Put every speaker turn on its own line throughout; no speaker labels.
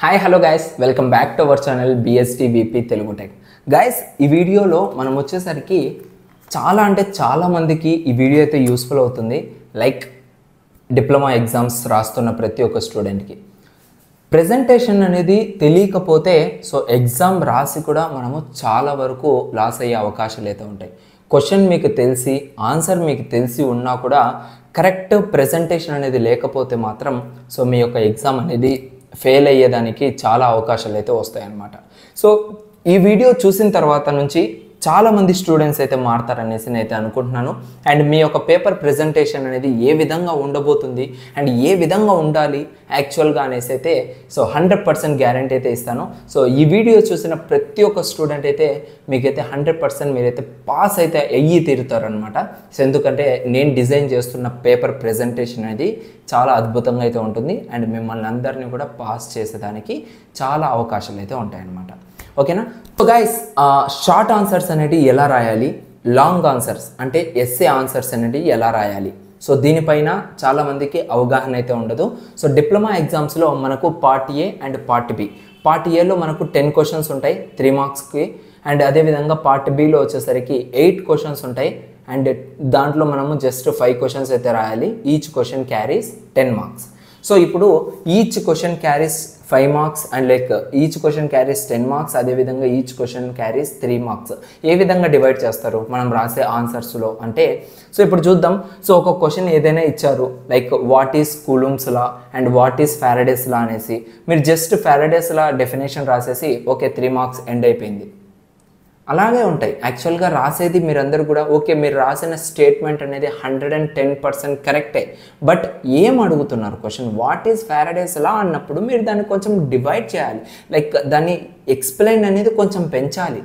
Hi hello guys, welcome back to our channel BST VP Telugu tech. Guys, ఈ వీడియోలో మనం వచ్చేసరికి చాలా మందికి ఈ వీడియో అయితే యూస్ఫుల్ అవుతుంది. లైక్ డిప్లొమా ఎగ్జామ్స్ రాస్తున్న ప్రతి ఒక్క స్టూడెంట్కి ప్రెజెంటేషన్ అనేది తెలియకపోతే ఎగ్జామ్ రాసి కూడా మనము చాలా వరకు లాస్ అయ్యే అవకాశాలు అయితే ఉంటాయి. క్వశ్చన్ మీకు తెలిసి ఆన్సర్ మీకు తెలిసి ఉన్నా కూడా కరెక్ట్ ప్రెజెంటేషన్ అనేది లేకపోతే మాత్రం మీ యొక్క ఎగ్జామ్ అనేది ఫెయిల్ అయ్యేదానికి చాలా అవకాశాలు అయితే వస్తాయన్నమాట. ఈ వీడియో చూసిన తర్వాత నుంచి చాలామంది స్టూడెంట్స్ అయితే మారతారనేసి నేనైతే అనుకుంటున్నాను. అండ్ మీ యొక్క పేపర్ ప్రెజెంటేషన్ అనేది ఏ విధంగా ఉండబోతుంది అండ్ ఏ విధంగా ఉండాలి యాక్చువల్గా అనేసి అయితే 100% గ్యారంటీ అయితే ఇస్తాను. ఈ వీడియో చూసిన ప్రతి ఒక్క స్టూడెంట్ అయితే మీకైతే 100% మీరైతే పాస్ అయితే అయ్యి తీరుతారనమాట. ఎందుకంటే నేను డిజైన్ చేస్తున్న పేపర్ ప్రెజెంటేషన్ అనేది చాలా అద్భుతంగా అయితే ఉంటుంది అండ్ మిమ్మల్ని అందరినీ కూడా పాస్ చేసేదానికి చాలా అవకాశాలు అయితే ఉంటాయన్నమాట. ఓకేనా? గైస్, షార్ట్ ఆన్సర్స్ అనేవి ఎలా రాయాలి, లాంగ్ ఆన్సర్స్ అంటే ఎస్ఏ ఆన్సర్స్ అనేవి ఎలా రాయాలి, దీనిపైన చాలామందికి అవగాహన అయితే ఉండదు. డిప్లొమా ఎగ్జామ్స్లో మనకు part A and part B. Part ఏలో మనకు 10 క్వశ్చన్స్ ఉంటాయి 3 మార్క్స్కి. అండ్ అదేవిధంగా పార్ట్ బిలో వచ్చేసరికి 8 క్వశ్చన్స్ ఉంటాయి అండ్ దాంట్లో మనము జస్ట్ 5 క్వశ్చన్స్ అయితే రాయాలి. Each question carries 10 marks. ఇప్పుడు each question carries 5 marks and each question carries 10 marks. అదేవిధంగా ఈచ్ క్వశ్చన్ క్యారీస్ 3 మార్క్స్. ఏ విధంగా డివైడ్ చేస్తారు మనం రాసే ఆన్సర్స్లో అంటే ఇప్పుడు చూద్దాం. ఒక క్వశ్చన్ ఏదైనా ఇచ్చారు, like what is Coulomb's law and what is Faraday's law అనేసి మీరు జస్ట్ ఫారడేస్ లా డెఫినేషన్ రాసేసి ఓకే 3 మార్క్స్ ఎండ్ అయిపోయింది. అలాగే ఉంటాయి యాక్చువల్గా రాసేది. మీరందరూ కూడా ఓకే మీరు రాసిన స్టేట్మెంట్ అనేది 110% కరెక్టే. బట్ ఏం అడుగుతున్నారు క్వశ్చన్ వాట్ ఈస్ ఫారడేస్ లా అన్నప్పుడు మీరు దాన్ని కొంచెం డివైడ్ చేయాలి. లైక్ దాన్ని ఎక్స్ప్లెయిన్ అనేది కొంచెం పెంచాలి.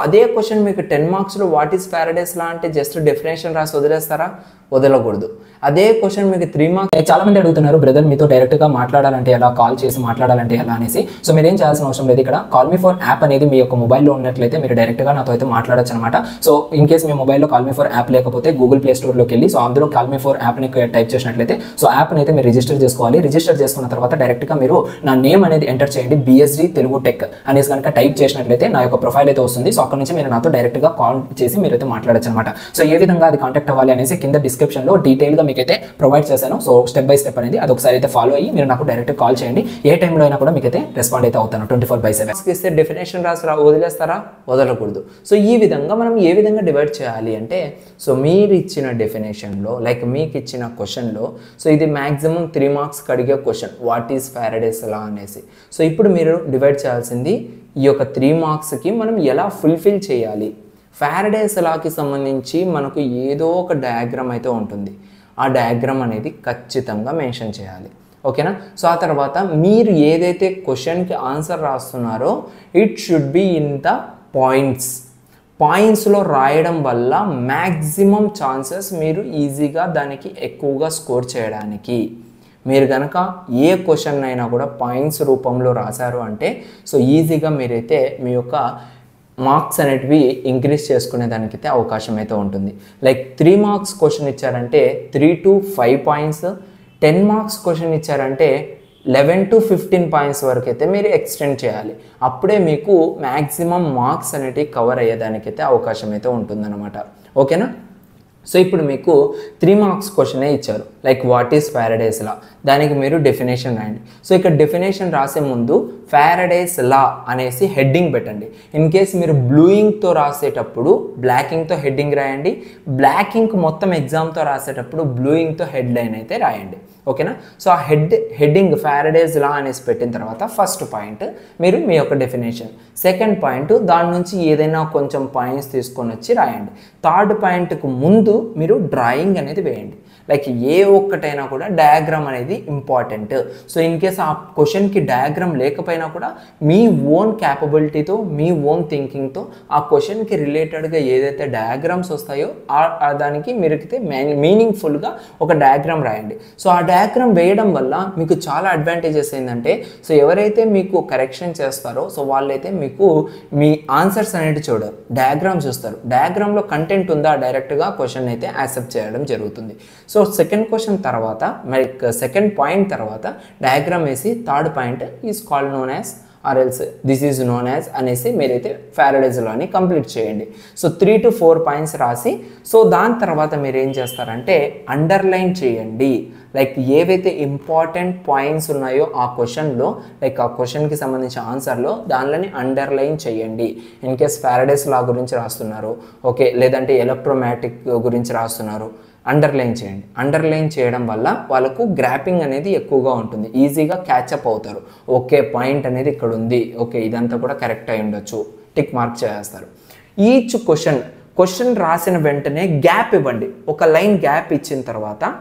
అదే క్వశ్చన్ మీకు 10 మార్క్స్లో వాట్ ఈస్ ఫారడేస్ లా అంటే జస్ట్ డెఫినేషన్ రాసి వదిలేస్తారా? వదలకూడదు. అదే క్వశ్చన్ మీకు 3 మార్క్స్. చాలా మంది అడుగుతున్నారు, బ్రదర్ మీతో డైరెక్ట్గా మాట్లాడాలంటే ఎలా, కాల్ చేసి మాట్లాడాలంటే ఎలా అనేసి. మీరేం చేయాల్సిన అవసరం లేదు. ఇక్కడ కాల్ మీ ఫర్ యాప్ అనేది మీ యొక్క మొబైల్లో ఉన్నట్లయితే మీరు డైరెక్ట్గా నాతో అయితే మాట్లాడచ్చు అనమాట. ఇన్ కేస్ మీ మొబైల్లో కాల్ మీ ఫర్ యాప్ లేకపోతే గూగుల్ ప్లే స్టోర్లోకి వెళ్ళి అందులో కాల్ మీ ఫర్ యాప్ని టైప్ చేసినట్లయితే యాప్ని అయితే మీరు రిజిస్టర్ చేసుకోవాలి. రిజిస్టర్ చేసుకున్న తర్వాత డైరెక్ట్గా మీరు నా నేమ్ అనేది ఎంటర్ చేయండి, బిఎస్డి తెలుగు టెక్ అనేసి కనుక టైప్ చేసినట్లయితే నా యొక్క ప్రొఫైల్ అయితే వస్తుంది. అక్కడ నుంచి మీరు నాతో డైరెక్ట్గా కాల్ చేసి మీరైతే మాట్లాడచ్చు అనమాట. ఏ విధంగా అది కాంటాక్ట్ అవ్వాలి అనేసి కింద డిస్క్రిప్షన్లో డీటెయిల్గా మీకైతే ప్రొవైడ్ చేశాను. స్టెప్ బై స్టెప్ అనేది అది ఒకసారి అయితే ఫాలో అయ్యి మీరు నాకు డైరెక్ట్ కాల్ చేయండి. ఏ టైంలో అయినా కూడా మీకైతే రెస్పాండ్ అయితే అవుతాను 24/7. ఇస్తే డెఫినేషన్ రాసి వదిలేస్తారా? వదలకూడదు. ఈ విధంగా మనం ఏ విధంగా డివైడ్ చేయాలి అంటే మీరు ఇచ్చిన డెఫినేషన్లో లైక్ మీకు ఇచ్చిన క్వశ్చన్లో ఇది మ్యాక్సిమం 3 మార్క్స్కి అడిగే question what is Faraday's law అనేసి. ఇప్పుడు మీరు డివైడ్ చేయాల్సింది ఈ యొక్క 3 మార్క్స్కి మనం ఎలా ఫుల్ఫిల్ చేయాలి. ఫారడేస్ లాకి సంబంధించి మనకు ఏదో ఒక డయాగ్రామ్ అయితే ఉంటుంది. ఆ డయాగ్రామ్ అనేది ఖచ్చితంగా మెన్షన్ చేయాలి. ఓకేనా? ఆ తర్వాత మీరు ఏదైతే క్వశ్చన్కి ఆన్సర్ రాస్తున్నారో it should be in the పాయింట్స్లో రాయడం వల్ల మ్యాక్సిమం ఛాన్సెస్ మీరు ఈజీగా దానికి ఎక్కువగా స్కోర్ చేయడానికి. మీరు కనుక ఏ క్వశ్చన్ అయినా కూడా పాయింట్స్ రూపంలో రాశారు అంటే ఈజీగా మీరైతే మీ యొక్క మార్క్స్ అనేటివి ఇంక్రీజ్ చేసుకునే దానికైతే అవకాశం అయితే ఉంటుంది. లైక్ 3 మార్క్స్ క్వశ్చన్ ఇచ్చారంటే 3 to 5 పాయింట్స్, 10 మార్క్స్ క్వశ్చన్ ఇచ్చారంటే 11 to 15 పాయింట్స్ వరకు అయితే మీరు ఎక్స్టెండ్ చేయాలి. అప్పుడే మీకు మ్యాక్సిమం మార్క్స్ అనేటివి కవర్ అయ్యేదానికైతే అవకాశం అయితే ఉంటుందన్నమాట. ఓకేనా? ఇప్పుడు మీకు 3 మార్క్స్ క్వశ్చనే ఇచ్చారు, లైక్ వాట్ ఈస్ ఫారడేస్ లా. దానికి మీరు డెఫినేషన్ రాయండి. ఇక్కడ డెఫినేషన్ రాసే ముందు ఫారడేస్ లా అనేసి హెడ్డింగ్ పెట్టండి. ఇన్ కేస్ మీరు బ్లూ ఇంక్తో రాసేటప్పుడు బ్లాక్ ఇంక్తో హెడ్డింగ్ రాయండి. బ్లాక్ ఇంక్ మొత్తం ఎగ్జామ్తో రాసేటప్పుడు బ్లూ ఇంక్తో హెడ్ లైన్ అయితే రాయండి. ఓకేనా? ఆ హెడ్డింగ్ ఫారడేస్ లా అనేసి పెట్టిన తర్వాత ఫస్ట్ పాయింట్ మీరు మీ యొక్క డెఫినేషన్, సెకండ్ పాయింట్ దాని నుంచి ఏదైనా కొంచెం పాయింట్స్ తీసుకొని వచ్చి రాయండి. థర్డ్ పాయింట్కు ముందు మీరు డ్రాయింగ్ అనేది వేయండి. లైక్ ఏ ఒక్కటైనా కూడా డయాగ్రామ్ అనేది ఇంపార్టెంట్. ఇన్ కేస్ ఆ క్వశ్చన్కి డయాగ్రామ్ లేకపోయినా కూడా మీ ఓన్ క్యాపబిలిటీతో మీ ఓన్ థింకింగ్తో ఆ క్వశ్చన్కి రిలేటెడ్గా ఏదైతే డయాగ్రామ్స్ వస్తాయో దానికి మీరైతే మీనింగ్ఫుల్గా ఒక డయాగ్రామ్ రాయండి. ఆ డయాగ్రామ్ వేయడం వల్ల మీకు చాలా అడ్వాంటేజెస్ ఏంటంటే ఎవరైతే మీకు కరెక్షన్ చేస్తారో వాళ్ళైతే మీకు మీ ఆన్సర్స్ అనేది చూడరు, డయాగ్రామ్ చూస్తారు. డయాగ్రామ్లో కంటెంట్ ఉందా డైరెక్ట్గా క్వశ్చన్ అయితే యాక్సెప్ట్ చేయడం జరుగుతుంది. సో సెకండ్ క్వశ్చన్ తర్వాత లైక్ సెకండ్ పాయింట్ తర్వాత డయాగ్రామ్ వేసి third point is called known as or else this is known as అనేసి మీరైతే ఫారడేస్ లాని కంప్లీట్ చేయండి. సో 3 to 4 పాయింట్స్ రాసి సో దాని తర్వాత మీరు ఏం చేస్తారంటే అండర్లైన్ చేయండి. లైక్ ఏవైతే ఇంపార్టెంట్ పాయింట్స్ ఉన్నాయో ఆ క్వశ్చన్లో లైక్ ఆ క్వశ్చన్కి సంబంధించిన ఆన్సర్లో దానిని అండర్లైన్ చేయండి. ఇన్ కేస్ ఫారడేస్ లా గురించి రాస్తున్నారు, ఓకే, లేదంటే ఎలక్ట్రోమాటిక్ గురించి రాస్తున్నారు, అండర్లైన్ చేయండి. అండర్లైన్ చేయడం వల్ల వాళ్ళకు గ్రాపింగ్ అనేది ఎక్కువగా ఉంటుంది, ఈజీగా క్యాచప్ అవుతారు. ఓకే, పాయింట్ అనేది ఇక్కడ ఉంది, ఓకే ఇదంతా కూడా కరెక్ట్ అయి ఉండొచ్చు, టిక్ మార్క్ చేస్తారు. ఈచ్ క్వశ్చన్ రాసిన వెంటనే గ్యాప్ ఇవ్వండి. ఒక లైన్ గ్యాప్ ఇచ్చిన తర్వాత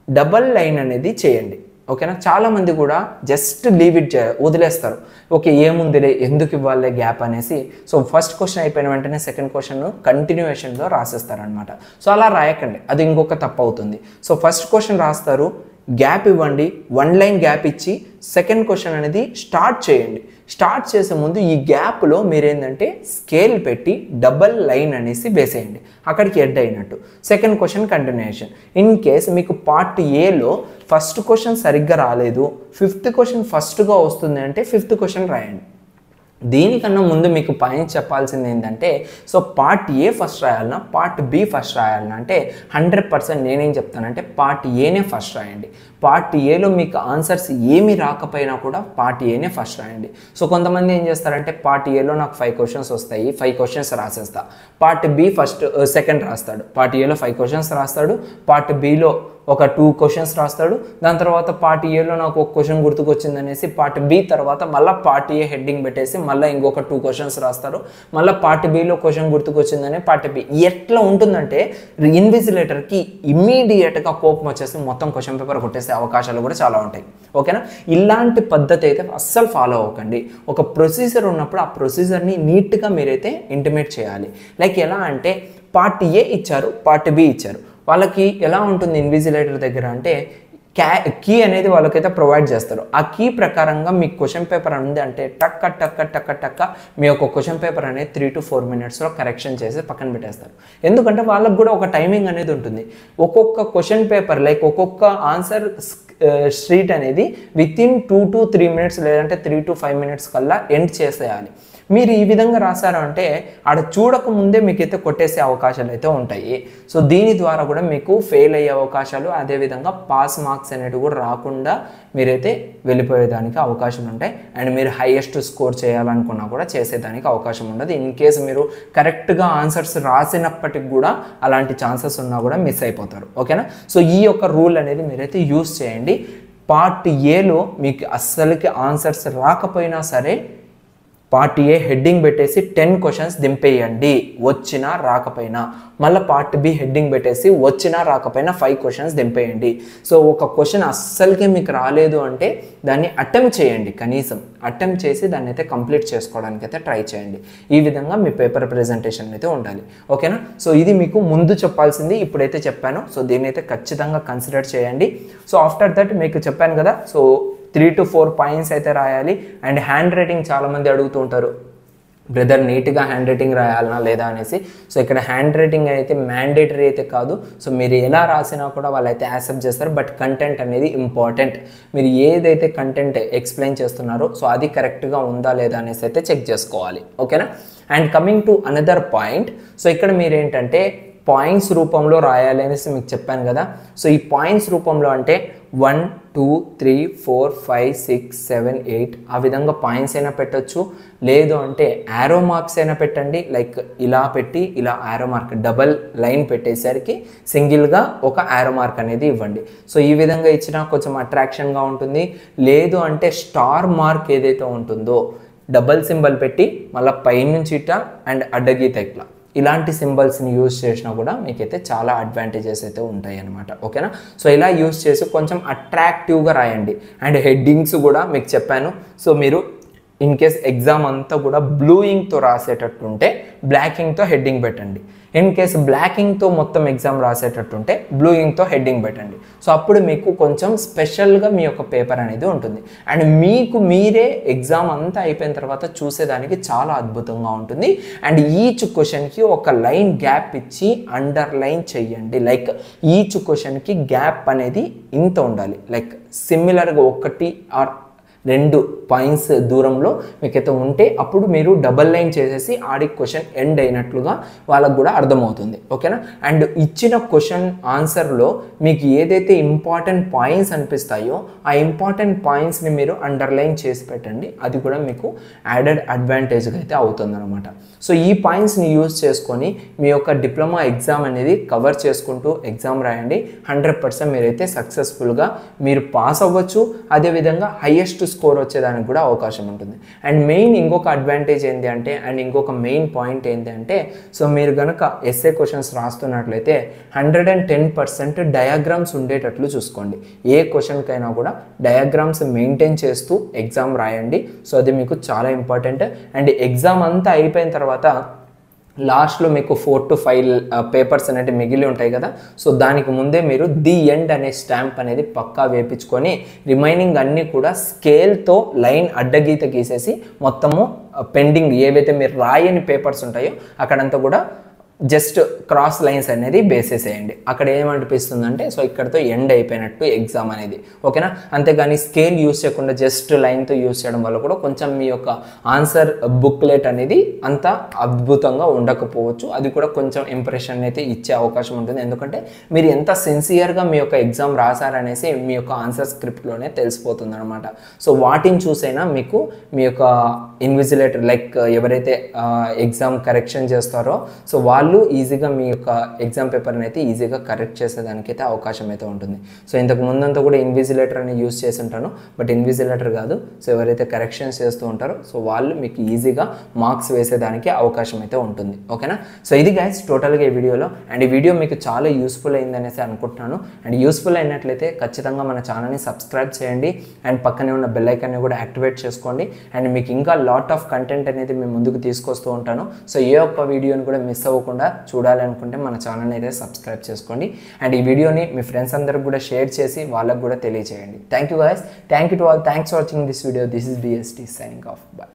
డబల్ లైన్ అనేది చేయండి. ఓకేనా, చాలామంది కూడా జస్ట్ లీవ్ ఇట్ వదిలేస్తారు. ఓకే ఏముందిలే ఎందుకు ఇవ్వాలి గ్యాప్ అనేసి. సో ఫస్ట్ క్వశ్చన్ అయిపోయిన వెంటనే సెకండ్ క్వశ్చన్ కంటిన్యూషన్లో రాసేస్తారనమాట. సో అలా రాయకండి, అది ఇంకొక తప్పు అవుతుంది. సో ఫస్ట్ క్వశ్చన్ రాస్తారు, గ్యాప్ ఇవ్వండి, 1 లైన్ గ్యాప్ ఇచ్చి సెకండ్ క్వశ్చన్ అనేది స్టార్ట్ చేయండి. స్టార్ట్ చేసే ముందు ఈ గ్యాప్లో మీరేంటంటే స్కేల్ పెట్టి డబల్ లైన్ అనేసి వేసేయండి, అక్కడికి ఎండ్ అయినట్టు. Second question continuation. In case మీకు పార్ట్ ఏలో ఫస్ట్ క్వశ్చన్ సరిగ్గా రాలేదు, 5th క్వశ్చన్ ఫస్ట్గా వస్తుంది అంటే 5th క్వశ్చన్ రాయండి. దీనికన్నా ముందు మీకు పాయింట్ చెప్పాల్సింది ఏంటంటే సో పార్ట్ ఏ ఫస్ట్ రాయాలన్నా పార్ట్ బి ఫస్ట్ రాయాలన్నా అంటే 100% నేనేం చెప్తానంటే పార్ట్ ఏనే ఫస్ట్ రాయండి. పార్ట్ ఏలో మీకు ఆన్సర్స్ ఏమి రాకపోయినా కూడా పార్ట్ ఏనే ఫస్ట్ రాయండి. సో కొంతమంది ఏం చేస్తారంటే పార్ట్ ఏలో నాకు 5 క్వశ్చన్స్ వస్తాయి, 5 క్వశ్చన్స్ రాసేస్తా, పార్ట్ బి సెకండ్ రాస్తాడు, పార్ట్ ఏలో 5 క్వశ్చన్స్ రాస్తాడు, పార్ట్ బిలో ఒక 2 క్వశ్చన్స్ రాస్తాడు, దాని తర్వాత పార్ట్ ఏలో నాకు ఒక క్వశ్చన్ గుర్తుకొచ్చింది అనేసి పార్ట్ బి తర్వాత మళ్ళీ పార్ట్ ఏ హెడ్డింగ్ పెట్టేసి మళ్ళీ ఇంకొక 2 క్వశ్చన్స్ రాస్తారు, మళ్ళీ పార్ట్ బిలో క్వశ్చన్ గుర్తుకొచ్చిందని పార్ట్ బి. ఎట్లా ఉంటుందంటే ఇన్విజిలేటర్కి ఇమ్మీడియట్గా కోపం వచ్చేసి మొత్తం క్వశ్చన్ పేపర్ కొట్టేసే అవకాశాలు కూడా చాలా ఉంటాయి. ఓకేనా, ఇలాంటి పద్ధతి అయితే అస్సలు ఫాలో అవ్వకండి. ఒక ప్రొసీజర్ ఉన్నప్పుడు ఆ ప్రొసీజర్ని నీట్గా మీరైతే ఇంటిమేట్ చేయాలి. లైక్ ఎలా అంటే పార్ట్ ఏ ఇచ్చారు, పార్ట్ బి ఇచ్చారు, వాళ్ళకి ఎలా ఉంటుంది ఇన్విజిలేటర్ దగ్గర అంటే కీ అనేది వాళ్ళకైతే ప్రొవైడ్ చేస్తారు. ఆ కీ ప్రకారంగా మీకు క్వశ్చన్ పేపర్ ఉంది అంటే టక్క టక్క టక్క టక్క మీ యొక్క క్వశ్చన్ పేపర్ అనేది 3 to 4 మినిట్స్లో కరెక్షన్ చేసి పక్కన పెట్టేస్తారు. ఎందుకంటే వాళ్ళకు కూడా ఒక టైమింగ్ అనేది ఉంటుంది. ఒక్కొక్క క్వశ్చన్ పేపర్ లైక్ ఒక్కొక్క ఆన్సర్ స్ట్రీట్ అనేది వితిన్ 2 to 3 మినిట్స్ లేదంటే 3 to 5 మినిట్స్ కల్లా ఎండ్ చేసేయాలి. మీరు ఈ విధంగా రాశారు అంటే ఆడ చూడకముందే మీకైతే కొట్టేసే అవకాశాలు అయితే ఉంటాయి. సో దీని ద్వారా కూడా మీకు ఫెయిల్ అయ్యే అవకాశాలు, అదేవిధంగా పాస్ మార్క్స్ అనేవి కూడా రాకుండా మీరైతే వెళ్ళిపోయేదానికి అవకాశం ఉంటాయి. అండ్ మీరు హైయెస్ట్ స్కోర్ చేయాలనుకున్నా కూడా చేసేదానికి అవకాశం ఉండదు. ఇన్ కేసు మీరు కరెక్ట్గా ఆన్సర్స్ రాసినప్పటికి కూడా అలాంటి ఛాన్సెస్ ఉన్నా కూడా మిస్ అయిపోతారు. ఓకేనా, సో ఈ యొక్క రూల్ అనేది మీరైతే యూస్ చేయండి. పార్ట్ ఏలో మీకు అస్సలకి ఆన్సర్స్ రాకపోయినా సరే పార్ట్ ఏ హెడ్డింగ్ పెట్టేసి 10 క్వశ్చన్స్ దింపేయండి వచ్చినా రాకపోయినా. మళ్ళీ పార్ట్ బి హెడ్డింగ్ పెట్టేసి వచ్చినా రాకపోయినా 5 క్వశ్చన్స్ దింపేయండి. సో ఒక క్వశ్చన్ అస్సలకే మీకు రాలేదు అంటే దాన్ని అటెంప్ట్ చేయండి, కనీసం అటెంప్ట్ చేసి దాన్ని అయితే కంప్లీట్ చేసుకోవడానికి అయితే ట్రై చేయండి. ఈ విధంగా మీ పేపర్ ప్రెజెంటేషన్ అయితే ఉండాలి. ఓకేనా, సో ఇది మీకు ముందు చెప్పాల్సింది ఇప్పుడైతే చెప్పాను. సో దీన్ని అయితే ఖచ్చితంగా కన్సిడర్ చేయండి. సో ఆఫ్టర్ దట్ మీకు చెప్పాను కదా, సో 3 to 4 పాయింట్స్ అయితే రాయాలి. అండ్ హ్యాండ్ రైటింగ్ చాలామంది అడుగుతూ ఉంటారు, బ్రదర్ నీట్గా హ్యాండ్ రైటింగ్ రాయాలనా లేదా అనేసి. సో ఇక్కడ హ్యాండ్ రైటింగ్ అయితే మ్యాండేటరీ అయితే కాదు. సో మీరు ఎలా రాసినా కూడా వాళ్ళైతే యాక్సెప్ట్ చేస్తారు. బట్ కంటెంట్ అనేది ఇంపార్టెంట్. మీరు ఏదైతే కంటెంట్ ఎక్స్ప్లెయిన్ చేస్తున్నారో సో అది కరెక్ట్గా ఉందా లేదా అనేసి అయితే చెక్ చేసుకోవాలి. ఓకేనా, and coming to another point. So ఇక్కడ మీరు ఏంటంటే పాయింట్స్ రూపంలో రాయాలి అనేసి మీకు చెప్పాను కదా. సో ఈ పాయింట్స్ రూపంలో అంటే 1 2 3 4 5 6 7 8 ఆ విధంగా పాయింట్స్ అయినా పెట్టచ్చు, లేదు అంటే యారో మార్క్స్ అయినా పెట్టండి. లైక్ ఇలా పెట్టి ఇలా యారో మార్క్ డబల్ లైన్ పెట్టేసరికి సింగిల్గా ఒక యారో మార్క్ అనేది ఇవ్వండి. సో ఈ విధంగా ఇచ్చినా కొంచెం అట్రాక్షన్గా ఉంటుంది. లేదు అంటే స్టార్ మార్క్ ఏదైతే ఉంటుందో డబల్ సింబల్ పెట్టి మళ్ళీ పైనుంచి ఇట్ట అండ్ అడ్డగీత ఇట్లా ఇలాంటి సింబల్స్ని యూజ్ చేసినా కూడా మీకైతే చాలా అడ్వాంటేజెస్ అయితే ఉంటాయి అన్నమాట. ఓకేనా, సో ఇలా యూజ్ చేసి కొంచెం అట్రాక్టివ్గా రాయండి. అండ్ హెడ్డింగ్స్ కూడా మీకు చెప్పాను. సో మీరు ఇన్ కేస్ ఎగ్జామ్ అంతా కూడా బ్లూ ఇంక్తో రాసేటట్టుంటే బ్లాక్ ఇంక్తో హెడ్డింగ్ పెట్టండి. ఇన్ కేస్ బ్లాక్ ఇంక్తో మొత్తం ఎగ్జామ్ రాసేటట్టుంటే బ్లూ ఇంక్తో హెడ్డింగ్ పెట్టండి. సో అప్పుడు మీకు కొంచెం స్పెషల్గా మీ యొక్క పేపర్ అనేది ఉంటుంది. అండ్ మీకు మీరే ఎగ్జామ్ అంతా అయిపోయిన తర్వాత చూసేదానికి చాలా అద్భుతంగా ఉంటుంది. అండ్ ఈచ్ క్వశ్చన్కి ఒక లైన్ గ్యాప్ ఇచ్చి అండర్లైన్ చెయ్యండి. లైక్ ఈచ్ క్వశ్చన్కి గ్యాప్ అనేది ఇంత ఉండాలి. లైక్ సిమిలర్గా 1 or 2 పాయింట్స్ దూరంలో మీకైతే ఉంటే అప్పుడు మీరు డబల్ లైన్ చేసేసి ఆడి క్వశ్చన్ ఎండ్ అయినట్లుగా వాళ్ళకు కూడా అర్థమవుతుంది. ఓకేనా. అండ్ ఇచ్చిన క్వశ్చన్ ఆన్సర్లో మీకు ఏదైతే ఇంపార్టెంట్ పాయింట్స్ అనిపిస్తాయో ఆ ఇంపార్టెంట్ పాయింట్స్ని మీరు అండర్లైన్ చేసి పెట్టండి. అది కూడా మీకు యాడెడ్ అడ్వాంటేజ్గా అయితే అవుతుంది అనమాట. సో ఈ పాయింట్స్ని యూజ్ చేసుకొని మీ యొక్క డిప్లొమా ఎగ్జామ్ అనేది కవర్ చేసుకుంటూ ఎగ్జామ్ రాయండి. 100% మీరైతే సక్సెస్ఫుల్గా మీరు పాస్ అవ్వచ్చు. అదేవిధంగా హైయెస్ట్ స్కోర్ వచ్చేదానికి కూడా అవకాశం ఉంటుంది. అండ్ మెయిన్ ఇంకొక అడ్వాంటేజ్ ఏంటి అంటే, అండ్ ఇంకొక మెయిన్ పాయింట్ ఏంటి అంటే, సో మీరు కనుక ఎస్ఏ క్వశ్చన్స్ రాస్తున్నట్లయితే 110% డయాగ్రామ్స్ ఉండేటట్లు చూసుకోండి. ఏ క్వశ్చన్కైనా కూడా డయాగ్రామ్స్ మెయింటైన్ చేస్తూ ఎగ్జామ్ రాయండి. సో అది మీకు చాలా ఇంపార్టెంట్. అండ్ ఎగ్జామ్ అంతా అయిపోయిన తర్వాత లాస్ట్లో మీకు 4 to 5 పేపర్స్ అనేవి మిగిలి ఉంటాయి కదా. సో దానికి ముందే మీరు ది ఎండ్ అనే స్టాంప్ అనేది పక్కా వేపించుకొని రిమైనింగ్ అన్నీ కూడా స్కేల్తో లైన్ అడ్డగీత గీసేసి మొత్తము పెండింగ్ ఏవైతే మీరు రాయని పేపర్స్ ఉంటాయో అక్కడంతా కూడా జస్ట్ క్రాస్ లైన్స్ అనేది బేసేసేయండి. అక్కడ ఏమనిపిస్తుందంటే సో ఇక్కడతో ఎండ్ అయిపోయినట్టు ఎగ్జామ్ అనేది. ఓకేనా. అంతేగాని స్కేల్ యూస్ చేయకుండా జస్ట్ లైన్తో యూస్ చేయడం వల్ల కూడా కొంచెం మీ యొక్క ఆన్సర్ బుక్లెట్ అనేది అంత అద్భుతంగా ఉండకపోవచ్చు. అది కూడా కొంచెం ఇంప్రెషన్ అయితే ఇచ్చే అవకాశం ఉంటుంది. ఎందుకంటే మీరు ఎంత సిన్సియర్గా మీ యొక్క ఎగ్జామ్ రాశారనేసి మీ యొక్క ఆన్సర్ స్క్రిప్ట్లోనే తెలిసిపోతుంది అనమాట. సో వాటిని చూసైనా మీకు మీ యొక్క ఇన్విజిలేటర్ లైక్ ఎవరైతే ఎగ్జామ్ కరెక్షన్ చేస్తారో సో వాళ్ళు ఈజీగా మీ యొక్క ఎగ్జామ్ పేపర్ని అయితే ఈజీగా కరెక్ట్ చేసేదానికైతే అవకాశం అయితే ఉంటుంది. సో ఇంతకు ముందంతా కూడా ఇన్విజిలేటర్ అని యూస్ చేసి ఉంటాను, బట్ ఇన్విజిలేటర్ కాదు. సో ఎవరైతే కరెక్షన్స్ చేస్తూ ఉంటారో సో వాళ్ళు మీకు ఈజీగా మార్క్స్ వేసేదానికి అవకాశం అయితే ఉంటుంది. ఓకేనా. సో ఇది గైస్ టోటల్గా ఈ వీడియోలో. అండ్ ఈ వీడియో మీకు చాలా యూస్ఫుల్ అయిందనేసి అనుకుంటున్నాను. అండ్ యూస్ఫుల్ అయినట్లయితే ఖచ్చితంగా మన ఛానల్ని సబ్స్క్రైబ్ చేయండి. అండ్ పక్కనే ఉన్న బెల్ ఐకాన్ని కూడా యాక్టివేట్ చేసుకోండి. అండ్ మీకు ఇంకా లాట్ ఆఫ్ కంటెంట్ అనేది మేము ముందుకు తీసుకొస్తూ ఉంటాను. సో ఏ ఒక్క వీడియోని కూడా మిస్ అవ్వకుండా చూడాలి అనుకుంటే మన ఛానల్ని అయితే సబ్స్క్రైబ్ చేసుకోండి. అండ్ ఈ వీడియోని మీ ఫ్రెండ్స్ అందరికి కూడా షేర్ చేసి వాళ్ళకు కూడా తెలియజేయండి. Thank you guys. Thank you to all. Thanks for watching this video. This is BST signing off. By.